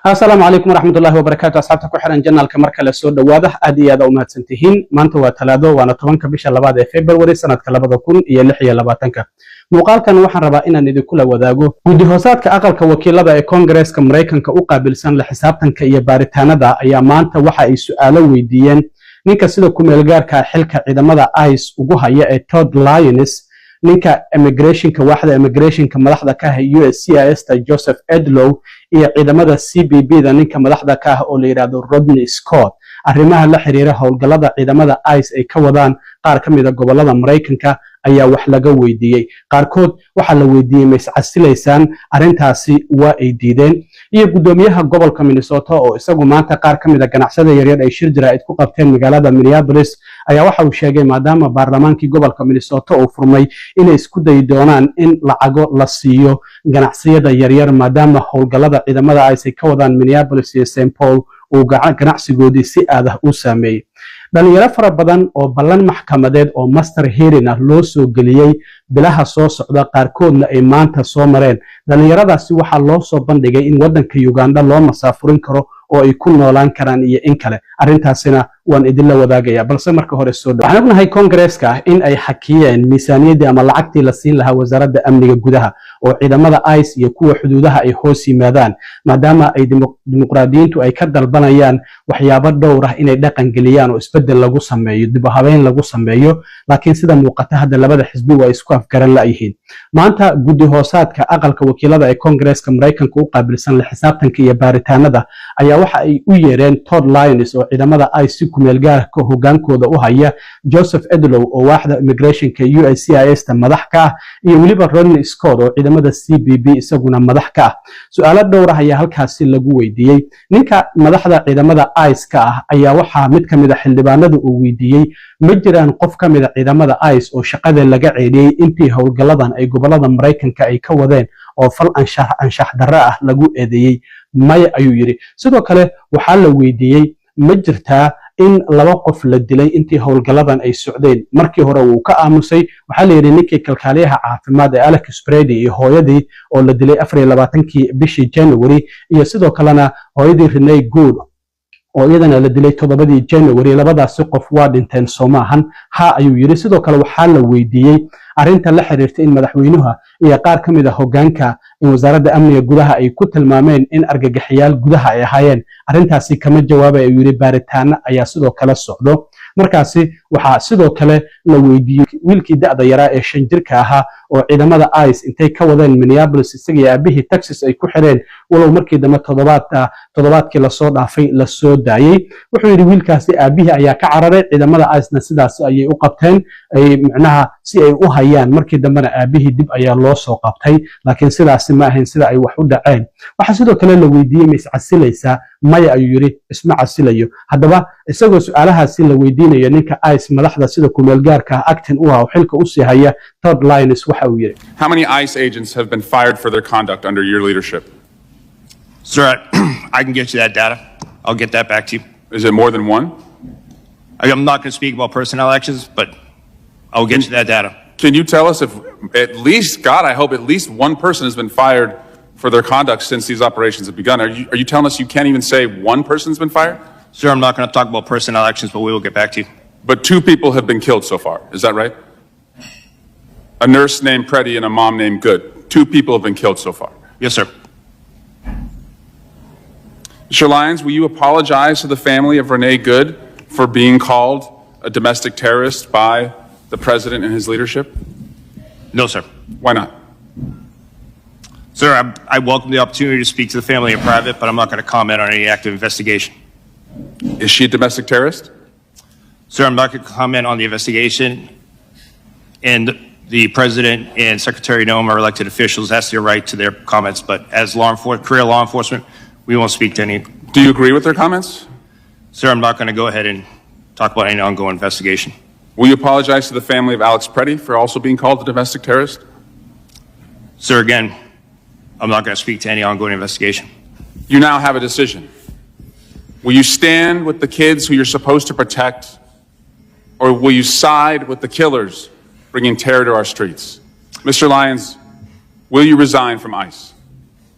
السلام عليكم ورحمة الله وبركاته. أصحابتك وحرن جنة الكمركة للسود واضح أدي هذا وما تنتهين ما أنت وثلاثة وأنا طبعا كبيش اللبادة فبراير سنة كلبادة كون يلحي اللباتنك مقال كان وحن ربائنا ندي كل وذاقو ودهوسات كأقل كوكيل لدى كونغرس كمريكان كأقابل سن لحسابتن كيبارتانا دا أيام ما أنت وحا يسؤال ويديين نيكا سيدو كوميلغار كحلكة إذا ماذا آيس وقوها يا تود لاينس ninka immigration ka waaxda immigration ka madaxda ka ah USCIS ta Joseph Edlow iyo ciidamada CBP da ninka madaxda ka ah oo la yiraahdo Rodney Scott arrimaha la xiriira howlgallada ciidamada ICE ay ka wadaan qaar ka mid ah gobolada Mareykanka ayaa wax laga weydiiyay qaarkood waxa la weydiiyay ma iscasilaysaan arintaasi waa ay diideen iyo gudoomiyaha gobolka Minnesota oo isagu maanta qaar ka mid ah ganacsiyada yaryar ay shir jiraa'id ku qabteen magaalada Minneapolis ayaa waxa uu sheegay maadaama baarlamaankii gobolka Minnesota uu furmay inay isku day doonaan in lacago la siiyo ganacsiyada yaryar maadaama howlgallada ciidamada ay ka wadaan Minneapolis iyo St. Paul uu ganacsigoodii si aad ah u saameeyay dhalinyaro fara badan oo ballan maxkamadeed oo master hearing ah loo soo geliyay bilaha soo socda qaarkoodna ay maanta soo mareen dhalinyaradaasi waxaa loo soo bandhigay in wadanka Uganda loo masaafurin karo oo ay ku noolaan karaan iyo in kale arintaasina waan idin la wadaagaya balse marka hore soo dhaw waxaan ognahay Congress-ka in ay xakiyeen miisaaniyadii ama lacagtii la siin lahaa wasaaradda amniga gudaha oo ciidamada ICE iyo kuwa xuduudaha ay hoos yimaadaan maadaama ay dimuqraadiyiintu ay ka dalbanayaan waxyaabo dhowr ah inay dhaqan geliyaan oo isbedel lagu sameeyo dib u habeyn lagu sameeyo laakiin sida muuqata hadda labada xisbi waa isku afgaran la yihiin maanta guddi hoosaadka aqalka wakiilada ee Congress-ka Mareykanka u qaabilsan la xisaabtanka iyo baaritaanada ayaa waxa ay u yeereen Todd Lyons oo ciidamada ICE kumeel gaarka hogaankooda u haya Joseph Edlow oo waaxda immigration ka USCIS ta madax ka ah iyo waliba Rodney Scott oo ciidamada CBP isaguna madax ka ah su'aalo dhowr ah ayaa halkaasi lagu weydiiyay ninka madaxda ciidamada ICE ka ah ayaa waxa mid kamid ah xildhibaanada uu weydiiyay ma jiraan qof kamid ah ciidamada ICE oo shaqada laga ceeliyay intii howlgalladan ay gobolada Mareykanka ay ka wadeen oo fal anshax darro ah lagu eedeeyay maya ayuu yiri sidoo kale waxa la weydiiyay ma jirtaa in laba qof la dilay intii howlgalladan ay socdeen markii hore uu ka aamusay waxa la yiri ninkii kalkaaliyaha caafimaad ee Alex Brady iyo hooyadii oo la dilay 24kii bishii January iyo sidoo kalena hooyadii Renee Good oo iyadana la dilay 7 January labadaas qof waa dhinteen Soomahan ha ayuu yiri sidoo kale waxa la weydiiyay arinta la xiriirtay in madaxweynuhu iyo qaar kamid ah hoggaanka in wasaaradda amniga gudaha ay ku tilmaameen in argagaxyaal gudaha ay ahaayeen arintaasi kama jawaabay ayuu yiri baaritaano ayaa sidoo kale socdo markaasi waxa sidoo kale la weydiiyay wiilkii da'da yaraa ee 5 jirka ahaa oo ciidamada ICE intay ka wadeen Minneapolis isaga aabihii Texas ay ku xireen walow markii dambe toddobaadkii la soo dhaafay la soo daayay wuxuu yiri wiilkaasi aabihii ayaa ka cararay ciidamada ICE-na sidaas ayay u qabteen ay macnaha si ay u hayaan markii dambena aabihii dib ayaa loo soo qabtay laakiin sidaas ma ahayn sida ay wax u dhaceen waxa sidoo kale la weydiiyay ma iscasilaysa maya ayuu yiri isma casilayo haddaba isagoo su'aalahaasi la weydiinayo ninka ICE madaxda sida ku meel gaarka acting u ah oo xilka u sii haya Todd Lyons waxa uu yiri How many ICE agents have been fired for their conduct under your leadership? Sir, I can get you that data. I'll get that back to you. Is it more than one? I'm not going to speak about personnel actions, but I'll get you that data. Can you tell us if at least, God, I hope at least one person has been fired for their conduct since these operations have begun? Are you telling us you can't even say one person's been fired? Sir, I'm not going to talk about personnel actions, but we will get back to you. But 2 people have been killed so far. Is that right? A nurse named Preddy and a mom named Good. 2 people have been killed so far. Yes, sir. Mr. Lyons, will you apologize to the family of Renee Good for being called a domestic terrorist by the president and his leadership? No, sir. Why not? Sir, I welcome the opportunity to speak to the family in private, but I'm not going to comment on any active investigation. Is she a domestic terrorist? Sir, I'm not going to comment on the investigation. And the president and Secretary Noem are elected officials. That's their right to their comments. But as career law enforcement, we won't speak to any. Do you agree with their comments? Sir, I'm not going to go ahead and talk about any ongoing investigation. Will you apologize to the family of Alex Preddy for also being called a domestic terrorist? Sir, again, I'm not going to speak to any ongoing investigation. You now have a decision. Will you stand with the kids who you're supposed to protect, or will you side with the killers bringing terror to our streets? Mr. Lyons, will you resign from ICE?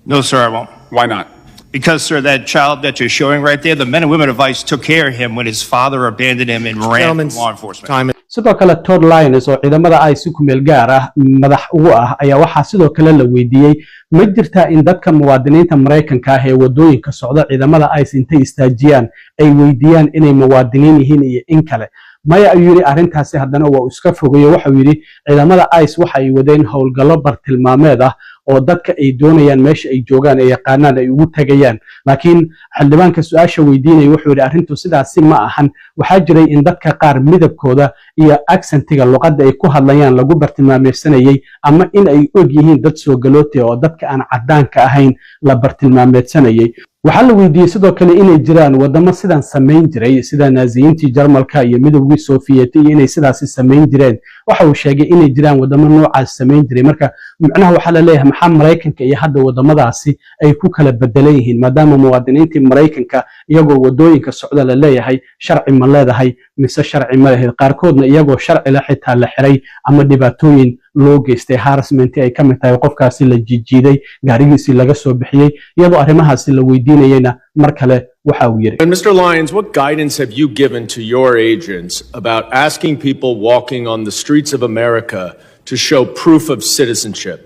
No, sir, I won't. Why not? Because, sir, that child that you're showing right there, the men and women of ICE took care of him when his father abandoned him and ran from law enforcement. sidoo kale Todd Lyons oo ciidamada ay si ku meel gaar ah madax ugu ah ayaa waxa sidoo kale la weydiiyay ma jirtaa in dadka muwaadiniinta Mareykanka ah ee wadooyinka socda ciidamada ay intay istaajiyaan ay weydiiyaan inay muwaadiniin yihiin iyo in kale maya ayuu yiri arrintaasi haddana waa iska fogeeyo waxa uu yiri ciidamada ICE waxa ay wadeen howlgallo bartilmaameed ah oo dadka ay doonayaan meesha ay joogaan ay yaqaanaan ay ugu tagayaan laakiin xildhibaanka su'aasha weydiinay wuxuu yiri arrintu sidaasi ma ahan waxa jiray in dadka qaar midabkooda iyo accentiga luqadda ay ku hadlayaan lagu bartilmaameedsanayay ama in ay og yihiin dad soo galootay oo dadka aan cadaanka ahayn la bartilmaameedsanayay waxaa la weydiiyay sidoo kale inay jiraan wadamo sidan sameyn jiray sida Naaziyiintii Jarmalka iyo midowgii Sofiyeeti inay sidaasi sameyn jireen waxa uu sheegay inay jiraan wadamo noocaas sameyn jiray marka macnaha waxa la leeyahay maxaa Mareykanka iyo hadda wadamadaasi ay ku kala bedelan yihiin maadaama muwaadiniintii Mareykanka iyagoo wadooyinka socda la leeyahay sharci ma leedahay mise sharci ma leeyahay qaarkoodna iyagoo sharci la xitaa la xiray ama dhibaatooyin loo geystay harassment ay ka mid tahay qofkaasi la jijiiday gaarigiisii laga soo bixiyay iyadoo arrimahaasi la weydiinayna mar kale waxa uu yiri And Mr. Lyons, what guidance have you given to your agents about asking people walking on the streets of America to show proof of citizenship?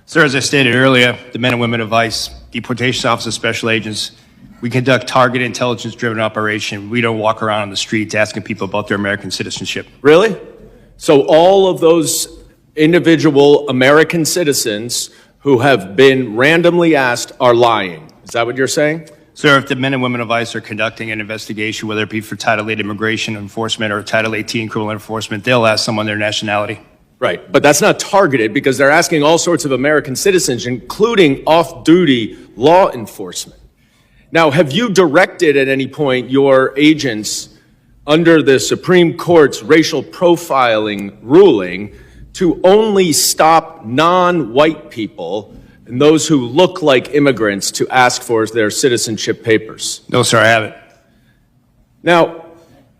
Sir, as I stated earlier, the men and women of ICE, deportation officers, special agents, we conduct targeted intelligence-driven operation. We don't walk around on the streets asking people about their American citizenship. Really? So all of those individual American citizens who have been randomly asked are lying. Is that what you're saying? Sir, if the men and women of ICE are conducting an investigation, whether it be for Title 8 immigration enforcement or Title 18 criminal enforcement, they'll ask someone their nationality. Right, but that's not targeted because they're asking all sorts of American citizens, including off-duty law enforcement. Now, have you directed at any point your agents under the Supreme Court's racial profiling ruling to only stop non-white people and those who look like immigrants to ask for their citizenship papers? No, sir, I haven't. Now,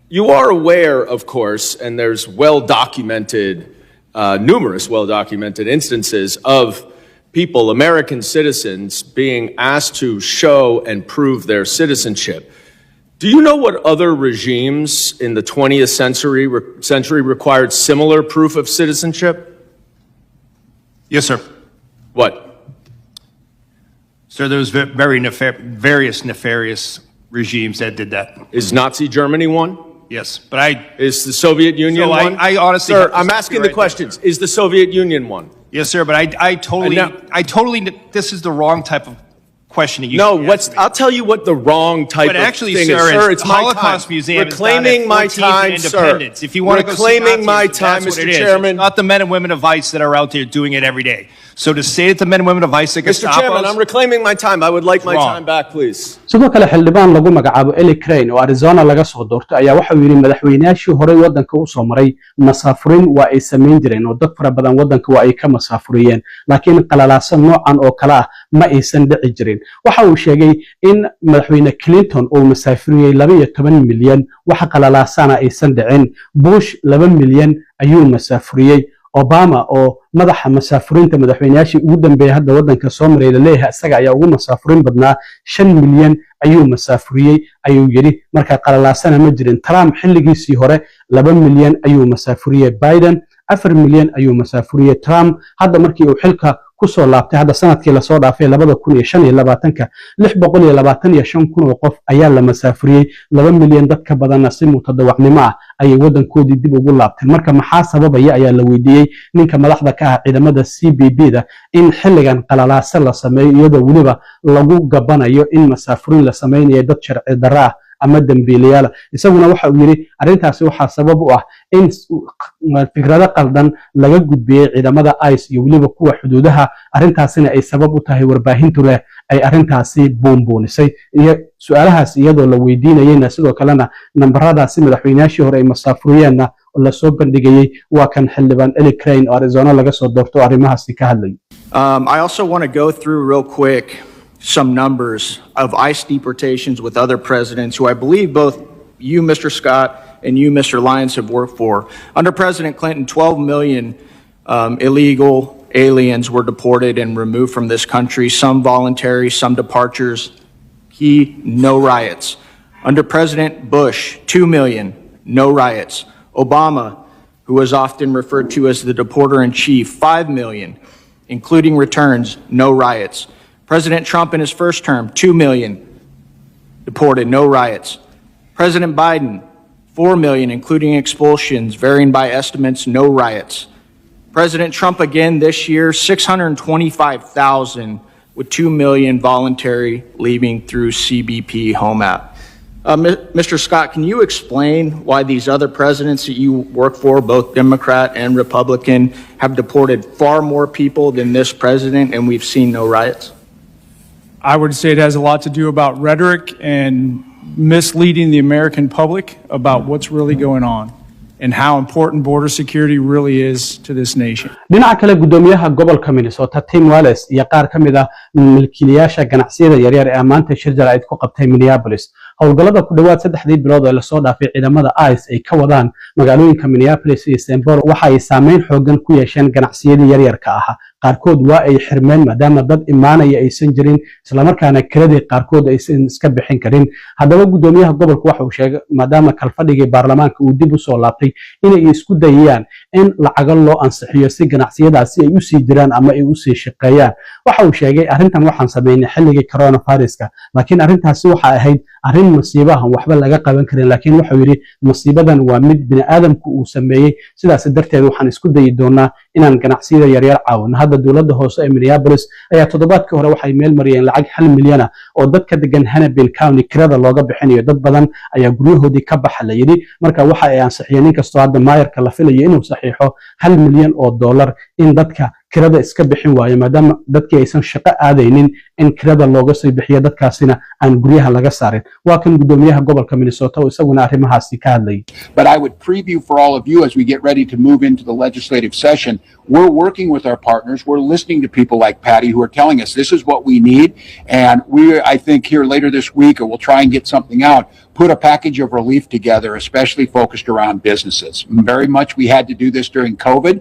you are aware, of course, and there's numerous well-documented instances of people, American citizens, being asked to show and prove their citizenship. Do you know what other regimes in the 20th century required similar proof of citizenship? Yes, sir. What? Sir, there was various nefarious regimes that did that. Is Nazi Germany one? Yes, but Is the Soviet Union one? I honestly... Sir, I'm asking the questions. Is the Soviet Union one? Yes, sir, but I totally, this is the wrong type of questioning. I'll tell you what the wrong type of actually, thing sir, is. Sir, it's the my Holocaust time. Museum Reclaiming is my down at 14th time, and sir. Independence. If you want to go see Reclaiming my Nazis, time, that's what Mr. it is. Chairman. It's not the men and women of ICE that are out there doing it every day. So to say that the men and women of ICE that can Mr. stop Chairman, us, I'm reclaiming my time. I would like my wrong. time back, please. sidoo kale xildhibaan lagu magacaabo Eli Crane oo Arizona laga soo doorto ayaa waxa uu yiri madaxweynayaashii hore wadanka u soo maray masaafurin waa ay sameyn jireen oo dad fara badan wadanka waa ay ka masaafuriyeen laakiin qalalaasan noocan oo kala ah ma aysan dhici jirin waxa uu sheegay in madaxweyne Clinton uu masaafuriyay 12 milyan waxa qalalaasana aysan dhicin Bush 2 milyan ayuu masaafuriyay Obama oo madaxa masaafurinta madaxweynayaashii ugu dambeeyay hadda wadanka soo maray leeyahay isaga ayaa ugu masaafurin badnaa 5 milyan ayuu masaafuriyay ayuu yiri marka qalalaasana ma jirin Trump xilligiisii hore 2 milyan ayuu masaafuriyay Biden 4 milyan ayuu masaafuriyay Trump hadda markii uu xilka ku soo laabtay hadda sanadkii la soo dhaafay 2025 625 qof ayaa la masaafuriyay 2 milyan dad ka badan si mutadawacnimo ah ay wadankoodii dib ugu laabteen marka maxaa sababaya ayaa la weydiiyay ninka madaxda ka ah ciidamada CBB-da in xilligan qalalaasa la sameeyo iyadoo waliba lagu gabanayo in masaafurin la sameeyo dad sharci darro ah ama dambiilayaal isaguna waxa uu yiri arintaasi waxa sabab u ah in fikrado qaldan laga gudbiyay ciidamada ICE iyo waliba kuwa xuduudaha arintaasina ay sabab u tahay warbaahintu leh ay arintaasi boombonisay iyo su'aalahaas iyadoo la weydiinayay sidoo kalena nambaradaasi madaxweynayaashii hore ay masaafuriyeenna la soo bandhigay waa kan xildhibaan Eli Crane oo Arizona laga soo doorto arrimahaasi ka hadlay I also want to go through real quick some numbers of ICE deportations with other presidents who I believe both you, Mr. Scott, and you, Mr. Lyons, have worked for. Under President Clinton, 12 million illegal aliens were deported and removed from this country, some voluntary, some departures. No riots. Under President Bush, 2 million, no riots. Obama, who was often referred to as the deporter-in-chief, 5 million, including returns, no riots. President Trump in his first term, 2 million deported, no riots. President Biden, 4 million, including expulsions, varying by estimates, no riots. President Trump again this year, 625,000 with 2 million voluntary leaving through CBP Home App. Mr. Scott, can you explain why these other presidents that you work for, both Democrat and Republican, have deported far more people than this president and we've seen no riots? I would say it has a lot to do about rhetoric and misleading the American public about what's really going on and how important border security really is to this nation. dhinaca kale gudoomiyaha gobolka Minnesota Tim Walz iyo qaar ka mid ah milkiilayaasha ganacsiyada yaryar ee maanta shir jaraa'id ku qabtay Minneapolis howlgallada ku dhawaad 3 bilood oo la soo dhaafay ciidamada ICE ay ka wadaan magaalooyinka Minneapolis iyo St. Paul waxa ay saameyn xooggan ku yeesheen ganacsiyada yaryarka ah qaarkood waa ay xirmeen maadaama dad imaanaya aysan jirin isla markaana kiradii qaarkood aysan iska bixin karin haddaba gudoomiyaha gobolka waxa uu sheegay maadaama kalfadhigii baarlamaanka uu dib u soo laabtay inay isku dayayaan in lacag loo ansixiyo si ganacsiyadaasi ay u sii jiraan ama ay u sii shaqeeyaan waxa uu sheegay arrintan waxaan sameynay xilligii coronaviruska laakiin arrintaasi waxa ahayd arrin masiibaha waxba laga qaban karin laakiin waxa uu yiri masiibadan waa mid bini aadamku uu sameeyay sidaas darteed waxaan isku dayi doonaa inaan ganacsiyada yaryar caawino hadda dawladda hoose ee Minneapolis ayaa toddobaadkii hore waxay meel mariyeen lacag 1 milyan oo dadka degan Hannibal County kirada looga bixinayo dad badan ayaa guryahoodii ka baxalayay marka waxa ay ansixiyeen inkastoo hadda maayarka la filayo inuu saxiixo 1 milyan oo dollar in dadka kirada iska bixin waayo maadaama dadkii aysan shaqo aadaynin in kirada looga soo bixiyo dadkaasina aan guryaha laga saarin waa kan gudoomiyaha gobolka Minnesota oo isaguna arrimahaasi ka hadlay. But I would preview for all of you as we get ready to move into the legislative session, we're working with our partners, we're listening to people like Patty who are telling us this is what we need, and I think here later this week, or we'll try and get something out, put a package of relief together, especially focused around businesses. Very much we had to do this during COVID.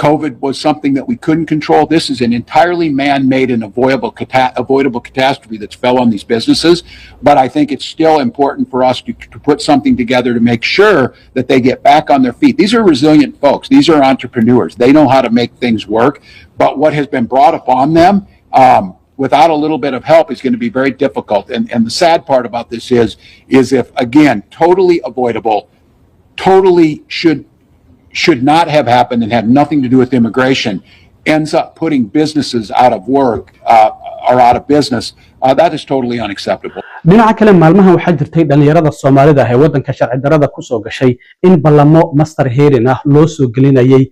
COVID was something that we couldn't control. This is an entirely man-made and avoidable catastrophe that's fell on these businesses. But I think it's still important for us to put something together to make sure that they get back on their feet. These are resilient folks. These are entrepreneurs. They know how to make things work. But what has been brought upon them, without a little bit of help, is going to be very difficult. And the sad part about this is if, again, totally avoidable, totally should not have happened and had nothing to do with immigration, ends up putting businesses out of work or out of business, that is totally unacceptable. dhinaca kale maalmaha waxaa jirtay dhalinyarada Soomaalida ee wadanka sharci darrada ku soo gashay in ballamo master hearing ah loo soo gelinayay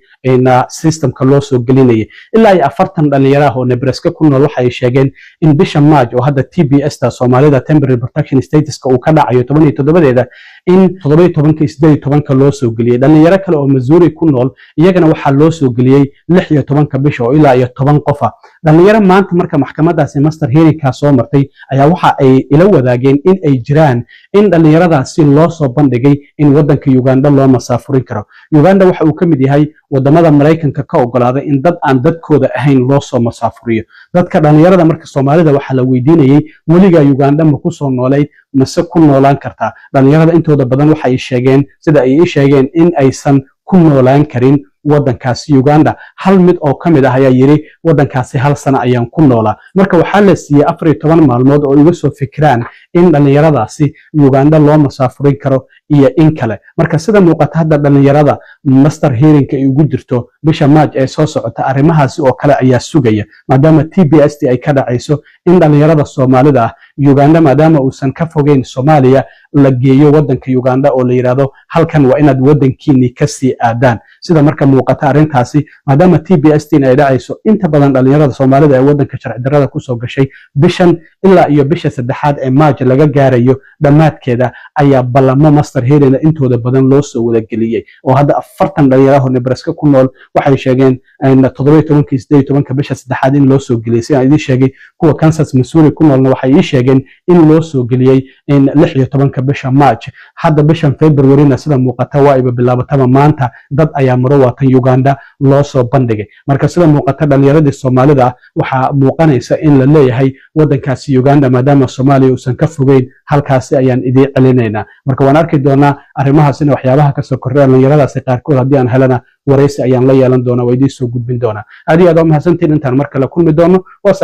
systemka loo soo gelinayay ilaa 40 dhalinyaro ah oo Nebraska ku nool waxay sheegeen in bisha March oo hadda TPS ta Soomaalida Temporary Protection Status ka uu ka dhacayo 17 in 17 loo soo geliyay dhalinyaro kale oo Missouri ku nool iyagana waxa loo soo geliyay 16 bisha oo ilaa 10 qof ah dhalinyaro maanta marka maxkamadaasi master hearing ka soo martay ayaa waxa ay ila wadaageen in ay jiraan in dhalinyaradaasi loo soo bandhigay in wadanka Uganda loo masaafurin karo Uganda waxa uu ka mid yahay wadamada Mareykanka ka ogolaaday in dad aan dadkooda ahayn loo soo masaafuriyo dadka dhalinyarada marka Soomaalida waxa la weydiinayay waliga Uganda ma ku soo noolay mase ku noolaan kartaa dhalinyarada intooda badan waxa ay sheegeen sida ay sheegeen in aysan ku noolaan karin wadankaasi Uganda hal mid oo kamid ah ayaa yiri wadankaasi hal sano ayaan ku noolaa marka waxa la siiyay 14 maalmood oo iga soo fikiraan in dhalinyaradaasi Uganda loo masaafurin karo iyo in kale marka sida muuqata hadda dhalinyarada master hearing ay ugu jirto bisha March ee soo socota arrimahaasi oo kale ayaa sugaya maadaama TPS ay ka dhacayso in dhalinyarada Soomaalida Uganda maadaama uusan ka fogeyn Soomaaliya la geeyo wadanka Uganda oo la yiraahdo halkan waa inaad wadankiini ka sii aadaan sida marka muuqata arrintaasi maadaama TPS ay dhacayso inta badan dhalinyarada Soomaalida ee wadanka sharci darrada ku soo gashay bishan ilaa iyo bisha saddexaad ee March laga gaarayo dhamaadkeeda ayaa ballamo master hearing intooda badan loo soo wada geliyay oo hadda 40 dhalinyaro Nebraska ku nool waxay sheegeen in 17 bisha saddexaad in loo soo geliyay si ay sheegay kuwa Kansas Missouri ku noolna waxay sheegeen in loo soo geliyay in 16 bisha March hadda bishan February sida muuqata waa ay bilaabataba maanta dad ayaa maro waatan Uganda loo soo bandhigay marka sida muuqata dhalinyarada Soomaalida waxa muuqanaysa in la leeyahay wadankaasi Uganda maadaama Soomaaliya uusan ka fogeyn halkaasi ayaan idin celinayna marka waan arki doonaa arrimahaasina waxyaabaha ka soo kordhay dhalinyaradaasi qaarkood haddii aan helana wareysi ayaan la yeelan doonaa way idin soo gudbin doonaa aad iyo aad u mahadsantiin intaan mar kale kulmi doono waa